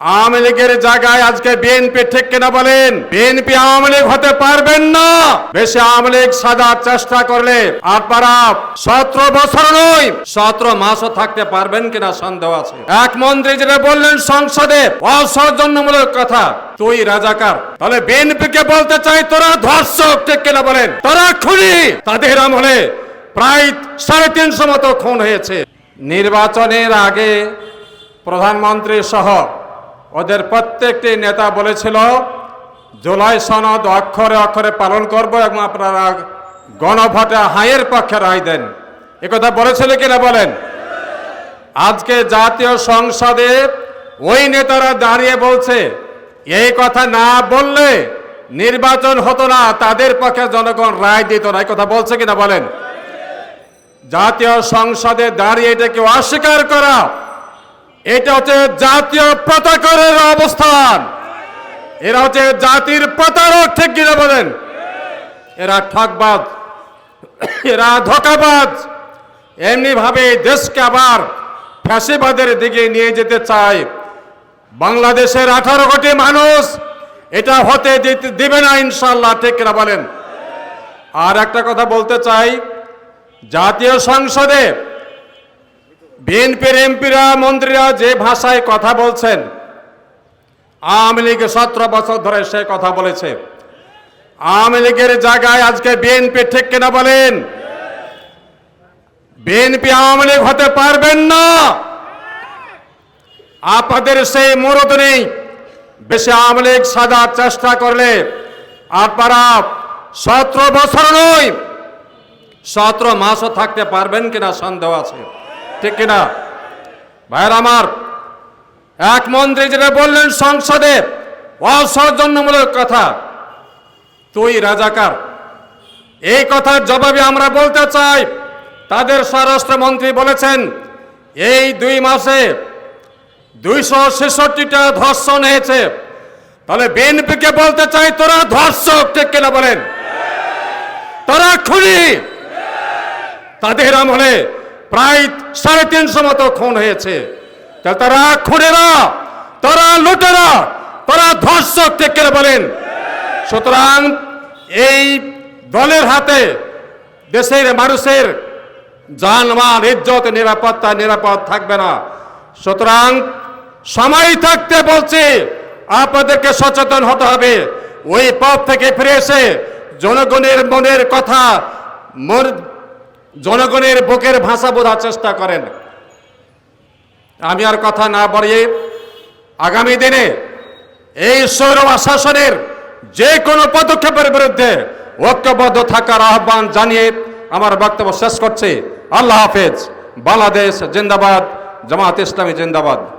আওয়ামী লীগের জায়গায় আজকে বিএনপি ঠিক কিনা বলেন? বিএনপি আওয়ামী লীগ হতে পারবেন না। বেশি আওয়ামী লীগ সাজার চেষ্টা করলে আপনারা 17 বছর নয় 17 মাসও থাকতে পারবেন কিনা সন্দেহ আছে। এক মন্ত্রী যেটা বললেন সংসদে অসৌজন্যমূলক কথা, তুই রাজাকার। তাহলে বিএনপিকে বলতে চাই তোরা ধর্ষক, ঠিক কিনা বলেন? তোরা খুনি। তাদের আমলে প্রায় 350 মতো খুন হয়েছে। নির্বাচনের আগে প্রধানমন্ত্রী সহ ওদের প্রত্যেকটি নেতা বলেছিল জুলাই সনদ অক্ষরে অক্ষরে পালন করব এবং আপনারা গণভোটে হাইয়ের পক্ষে রায় দেন। একথা বলেছিল কিনা বলেন? আজকে জাতীয় সংসদে ওই নেতারা দাঁড়িয়ে বলছে এই কথা না বললে নির্বাচন হতো না, তাদের পক্ষে জনগণ রায় দিত না। এই কথা বলছে কিনা বলেন? জাতীয় সংসদে দাঁড়িয়ে এটাকে অস্বীকার করা, এটা হচ্ছে জাতীয় পতাকার অবস্থান। এরা হচ্ছে জাতির প্রতারক, ঠিক কিনা বলেন? এরা ঠকবাজ, এরা ধোঁকাবাজ। এমনি ভাবে দেশকে আবার ফ্যাসিবাদের দিকে নিয়ে যেতে চায়। বাংলাদেশের 18 কোটি মানুষ এটা হতে দিবে না ইনশাআল্লাহ, ঠিক কিনা বলেন? আর একটা কথা বলতে চাই, জাতীয় সংসদে বিএনপির এমপিরা মন্ত্রীরা যে ভাষায় কথা বলছেন, আওয়ামী লীগ 17 বছর ধরে সে কথা বলেছে। আওয়ামী লীগের জায়গায় আজকে বিএনপি ঠিক কিনা বলেন? বিএনপি আওয়ামী লীগ হতে পারবেন না। আপনাদের সেই মরদ নেই। বেশি আওয়ামী লীগ সাজার চেষ্টা করলে আপনারা 17 বছর নয় 17 মাসও থাকতে পারবেন কিনা সন্দেহ আছে, ঠিক কিনা ভাইয়ের আমার? এক মন্ত্রী যেটা বললেন সংসদে অসৌজন্যমূলক কথা, তুই রাজাকার। এই কথার জবাবে আমরা বলতে চাই, তাদের স্বরাষ্ট্রমন্ত্রী বলেছেন এই 2 মাসে 266টা ধর্ষণ হয়েছে। তাহলে বিএনপিকে বলতে চাই তোরা ধর্ষক, ঠিক কিনা বলেন? তোরা খুনি। তাদের আমলে প্রায় 350 মতো খুন হয়েছে। তারা খুনেরা, তারা লুটেরা, তারা ধর্ষক, ঠিক করে বলেন? সুতরাং এই দলের হাতে দেশের মানুষের জানমাল ইজ্জত নিরাপত্তা নিরাপদ থাকবে না। সুতরাং সময় থাকতে বলছি আপনাদেরকে সচেতন হতে হবে। ওই পথ থেকে ফিরে এসে জনগণের মনের কথা, জনগণের বুকের ভাষা বোঝার চেষ্টা করেন। আমি আর কথা না বাড়িয়ে আগামী দিনে এই সৌর শাসনের যে কোনো পদক্ষেপের বিরুদ্ধে ঐক্যবদ্ধ থাকার আহ্বান জানিয়ে আমার বক্তব্য শেষ করছি। আল্লাহ হাফেজ। বাংলাদেশ জিন্দাবাদ, জামাত ইসলামী জিন্দাবাদ।